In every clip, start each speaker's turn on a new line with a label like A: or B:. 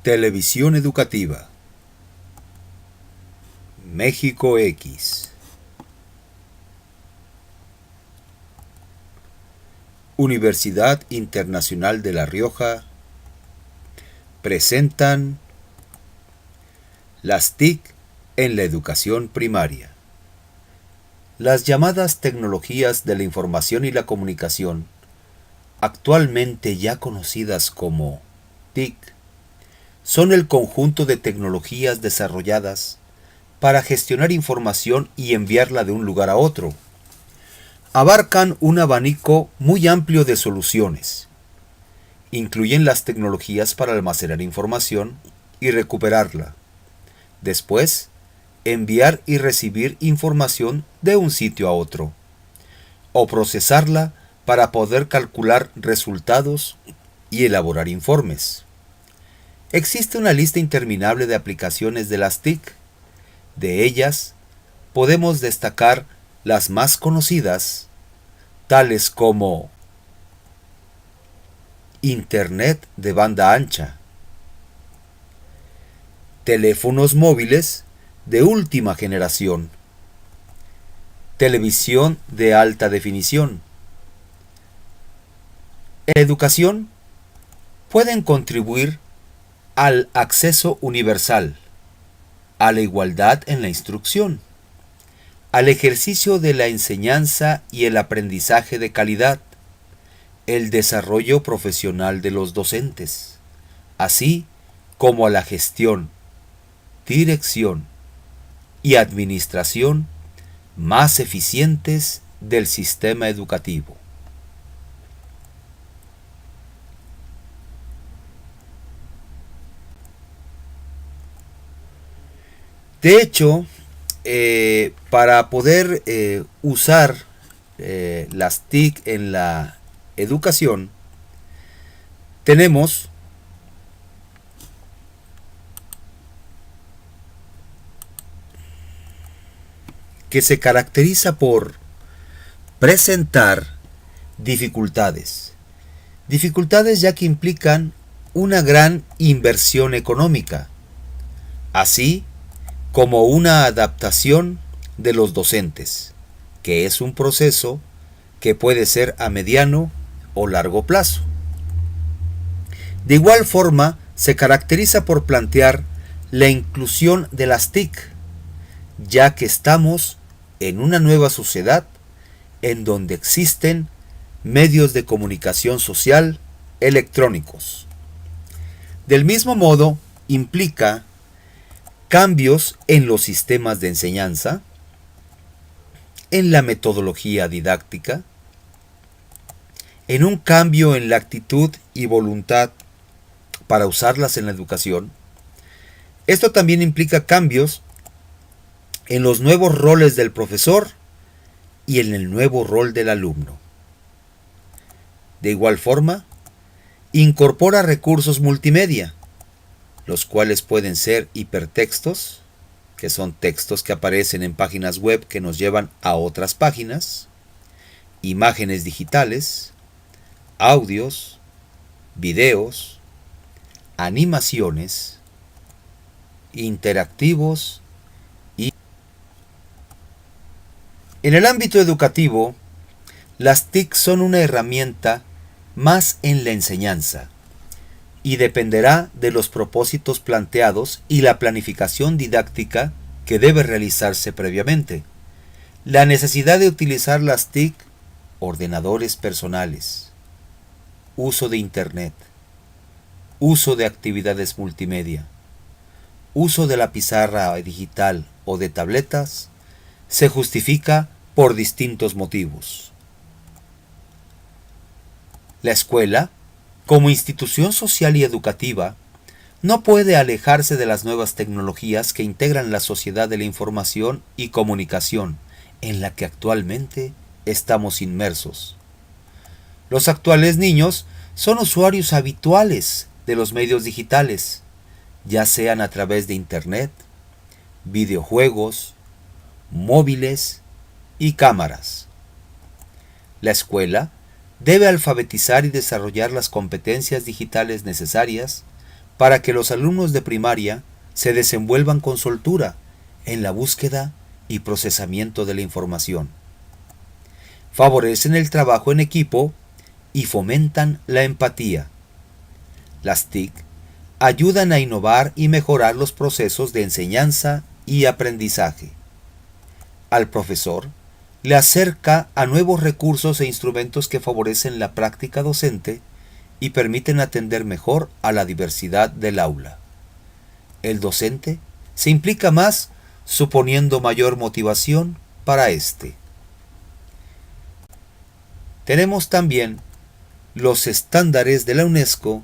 A: Televisión educativa. México X. Universidad Internacional de La Rioja presentan las TIC en la educación primaria. Las llamadas tecnologías de la información y la comunicación, actualmente ya conocidas como TIC, son el conjunto de tecnologías desarrolladas para gestionar información y enviarla de un lugar a otro. Abarcan un abanico muy amplio de soluciones. Incluyen las tecnologías para almacenar información y recuperarla. Después, enviar y recibir información de un sitio a otro. O procesarla para poder calcular resultados y elaborar informes. Existe una lista interminable de aplicaciones de las TIC. De ellas, podemos destacar las más conocidas, tales como Internet de banda ancha, teléfonos móviles de última generación, televisión de alta definición. En educación, pueden contribuir al acceso universal, a la igualdad en la instrucción, al ejercicio de la enseñanza y el aprendizaje de calidad, el desarrollo profesional de los docentes, así como a la gestión, dirección y administración más eficientes del sistema educativo. De hecho, para poder usar las TIC en la educación, tenemos que se caracteriza por presentar dificultades. Dificultades ya que implican una gran inversión económica, así como una adaptación de los docentes, que es un proceso que puede ser a mediano o largo plazo. De igual forma, se caracteriza por plantear la inclusión de las TIC, ya que estamos en una nueva sociedad en donde existen medios de comunicación social electrónicos. Del mismo modo, implica cambios en los sistemas de enseñanza, en la metodología didáctica, en un cambio en la actitud y voluntad para usarlas en la educación. Esto también implica cambios en los nuevos roles del profesor y en el nuevo rol del alumno. De igual forma, incorpora recursos multimedia, los cuales pueden ser hipertextos, que son textos que aparecen en páginas web que nos llevan a otras páginas, imágenes digitales, audios, videos, animaciones, interactivos y... En el ámbito educativo, las TIC son una herramienta más en la enseñanza y dependerá de los propósitos planteados y la planificación didáctica que debe realizarse previamente. La necesidad de utilizar las TIC, ordenadores personales, uso de Internet, uso de actividades multimedia, uso de la pizarra digital o de tabletas, se justifica por distintos motivos. La escuela, como institución social y educativa, no puede alejarse de las nuevas tecnologías que integran la sociedad de la información y comunicación en la que actualmente estamos inmersos. Los actuales niños son usuarios habituales de los medios digitales, ya sean a través de Internet, videojuegos, móviles y cámaras. La escuela debe alfabetizar y desarrollar las competencias digitales necesarias para que los alumnos de primaria se desenvuelvan con soltura en la búsqueda y procesamiento de la información. Favorecen el trabajo en equipo y fomentan la empatía. Las TIC ayudan a innovar y mejorar los procesos de enseñanza y aprendizaje. Al profesor le acerca a nuevos recursos e instrumentos que favorecen la práctica docente y permiten atender mejor a la diversidad del aula. El docente se implica más, suponiendo mayor motivación para éste. Tenemos también los estándares de la UNESCO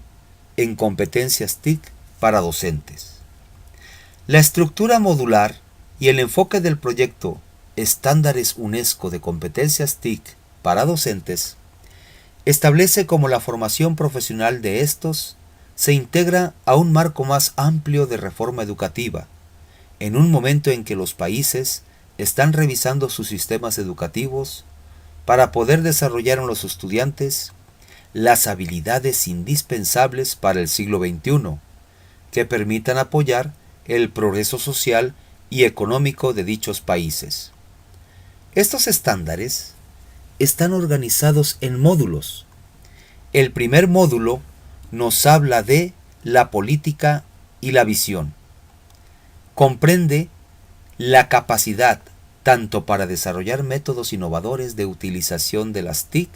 A: en competencias TIC para docentes. La estructura modular y el enfoque del proyecto Estándares UNESCO de competencias TIC para docentes establece cómo la formación profesional de estos se integra a un marco más amplio de reforma educativa, en un momento en que los países están revisando sus sistemas educativos para poder desarrollar en los estudiantes las habilidades indispensables para el siglo XXI, que permitan apoyar el progreso social y económico de dichos países. Estos estándares están organizados en módulos. El primer módulo nos habla de la política y la visión. Comprende la capacidad tanto para desarrollar métodos innovadores de utilización de las TIC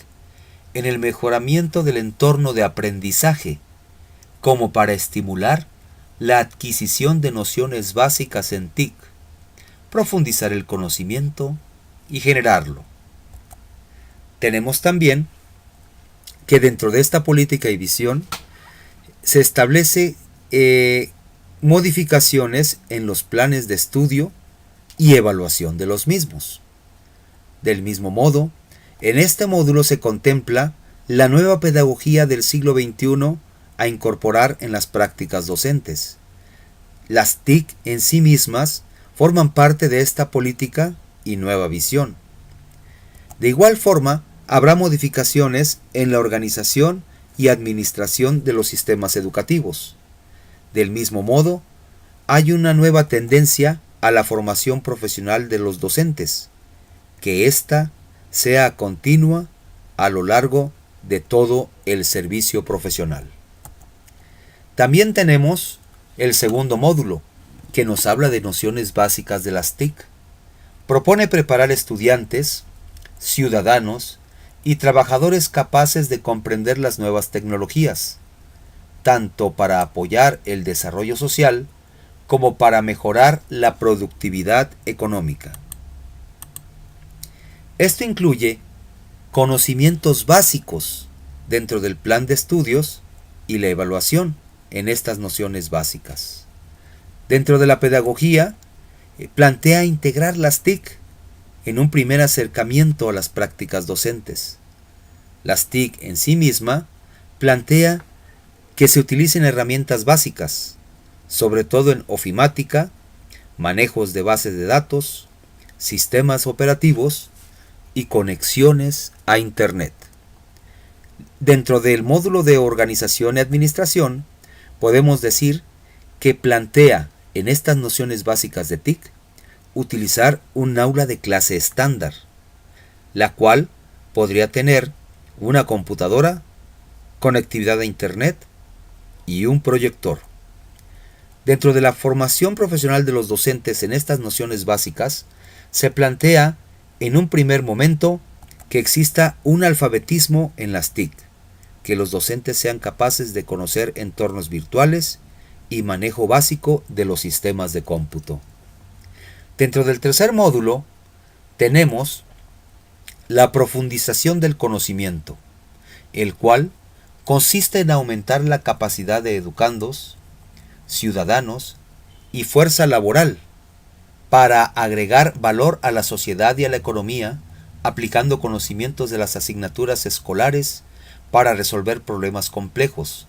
A: en el mejoramiento del entorno de aprendizaje, como para estimular la adquisición de nociones básicas en TIC, profundizar el conocimiento y generarlo. Tenemos también que dentro de esta política y visión se establece modificaciones en los planes de estudio y evaluación de los mismos. Del mismo modo, en este módulo se contempla la nueva pedagogía del siglo XXI a incorporar en las prácticas docentes. Las TIC en sí mismas forman parte de esta política y nueva visión. De igual forma, habrá modificaciones en la organización y administración de los sistemas educativos. Del mismo modo, hay una nueva tendencia a la formación profesional de los docentes, que ésta sea continua a lo largo de todo el servicio profesional. También tenemos el segundo módulo, que nos habla de nociones básicas de las TIC. Propone preparar estudiantes, ciudadanos y trabajadores capaces de comprender las nuevas tecnologías, tanto para apoyar el desarrollo social como para mejorar la productividad económica. Esto incluye conocimientos básicos dentro del plan de estudios y la evaluación en estas nociones básicas. Dentro de la pedagogía, plantea integrar las TIC en un primer acercamiento a las prácticas docentes. Las TIC en sí misma plantea que se utilicen herramientas básicas, sobre todo en ofimática, manejos de bases de datos, sistemas operativos y conexiones a Internet. Dentro del módulo de organización y administración, podemos decir que plantea en estas nociones básicas de TIC utilizar un aula de clase estándar, la cual podría tener una computadora, conectividad a Internet y un proyector. Dentro de la formación profesional de los docentes en estas nociones básicas, se plantea en un primer momento que exista un alfabetismo en las TIC, que los docentes sean capaces de conocer entornos virtuales y manejo básico de los sistemas de cómputo. Dentro del tercer módulo tenemos la profundización del conocimiento, el cual consiste en aumentar la capacidad de educandos, ciudadanos y fuerza laboral para agregar valor a la sociedad y a la economía, aplicando conocimientos de las asignaturas escolares para resolver problemas complejos,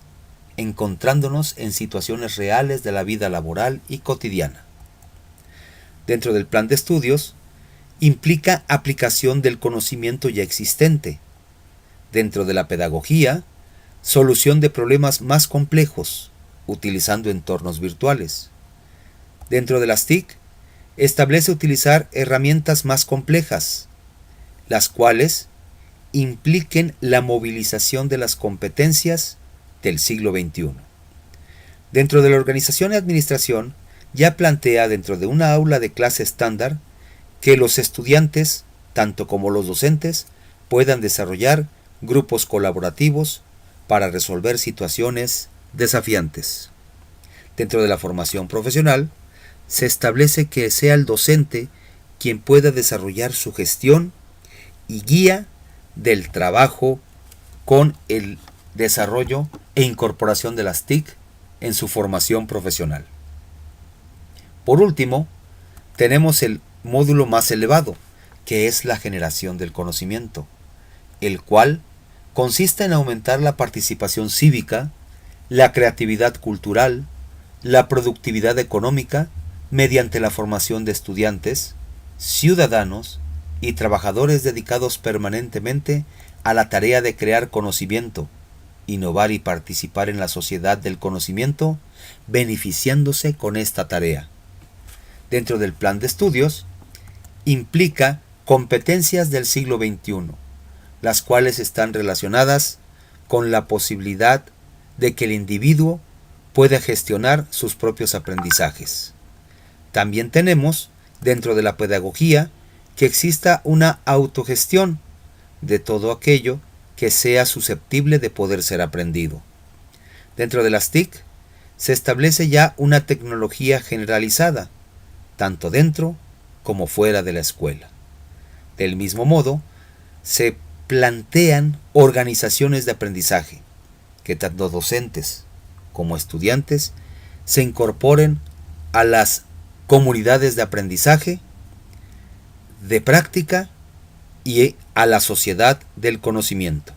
A: encontrándonos en situaciones reales de la vida laboral y cotidiana. Dentro del plan de estudios, implica aplicación del conocimiento ya existente. Dentro de la pedagogía, solución de problemas más complejos, utilizando entornos virtuales. Dentro de las TIC, establece utilizar herramientas más complejas, las cuales impliquen la movilización de las competencias del siglo XXI. Dentro de la organización y administración, ya plantea dentro de una aula de clase estándar que los estudiantes, tanto como los docentes, puedan desarrollar grupos colaborativos para resolver situaciones desafiantes. Dentro de la formación profesional, se establece que sea el docente quien pueda desarrollar su gestión y guía del trabajo con el desarrollo e incorporación de las TIC en su formación profesional. Por último, tenemos el módulo más elevado, que es la generación del conocimiento, el cual consiste en aumentar la participación cívica, la creatividad cultural, la productividad económica mediante la formación de estudiantes, ciudadanos y trabajadores dedicados permanentemente a la tarea de crear conocimiento, innovar y participar en la sociedad del conocimiento, beneficiándose con esta tarea. Dentro del plan de estudios, implica competencias del siglo XXI, las cuales están relacionadas con la posibilidad de que el individuo pueda gestionar sus propios aprendizajes. También tenemos, dentro de la pedagogía, que exista una autogestión de todo aquello que sea susceptible de poder ser aprendido. Dentro de las TIC, se establece ya una tecnología generalizada, tanto dentro como fuera de la escuela. Del mismo modo, se plantean organizaciones de aprendizaje, que tanto docentes como estudiantes se incorporen a las comunidades de aprendizaje, de práctica y a la sociedad del conocimiento.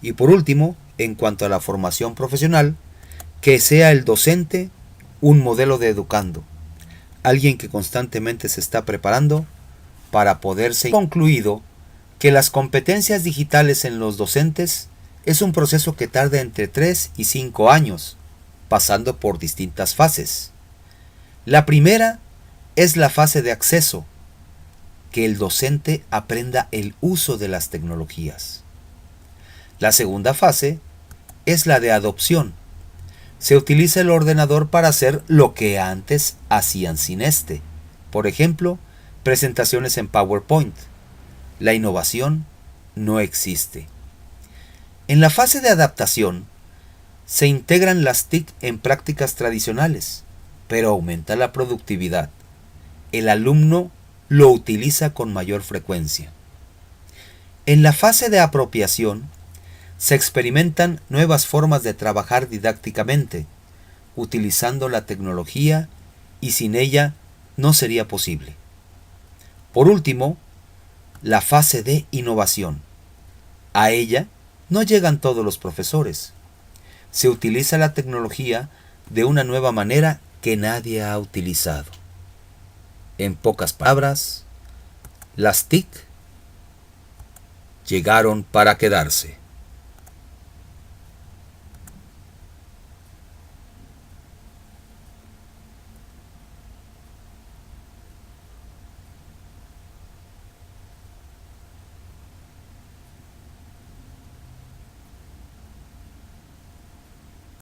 A: Y por último, en cuanto a la formación profesional, que sea el docente un modelo de educando, alguien que constantemente se está preparando para poderse concluido que las competencias digitales en los docentes es un proceso que tarda entre 3 y 5 años, pasando por distintas fases. La primera es la fase de acceso, que el docente aprenda el uso de las tecnologías. La segunda fase es la de adopción. Se utiliza el ordenador para hacer lo que antes hacían sin este. Por ejemplo, presentaciones en PowerPoint. La innovación no existe. En la fase de adaptación, se integran las TIC en prácticas tradicionales, pero aumenta la productividad. El alumno lo utiliza con mayor frecuencia. En la fase de apropiación, se experimentan nuevas formas de trabajar didácticamente, utilizando la tecnología y sin ella no sería posible. Por último, la fase de innovación. A ella no llegan todos los profesores. Se utiliza la tecnología de una nueva manera que nadie ha utilizado. En pocas palabras, las TIC llegaron para quedarse.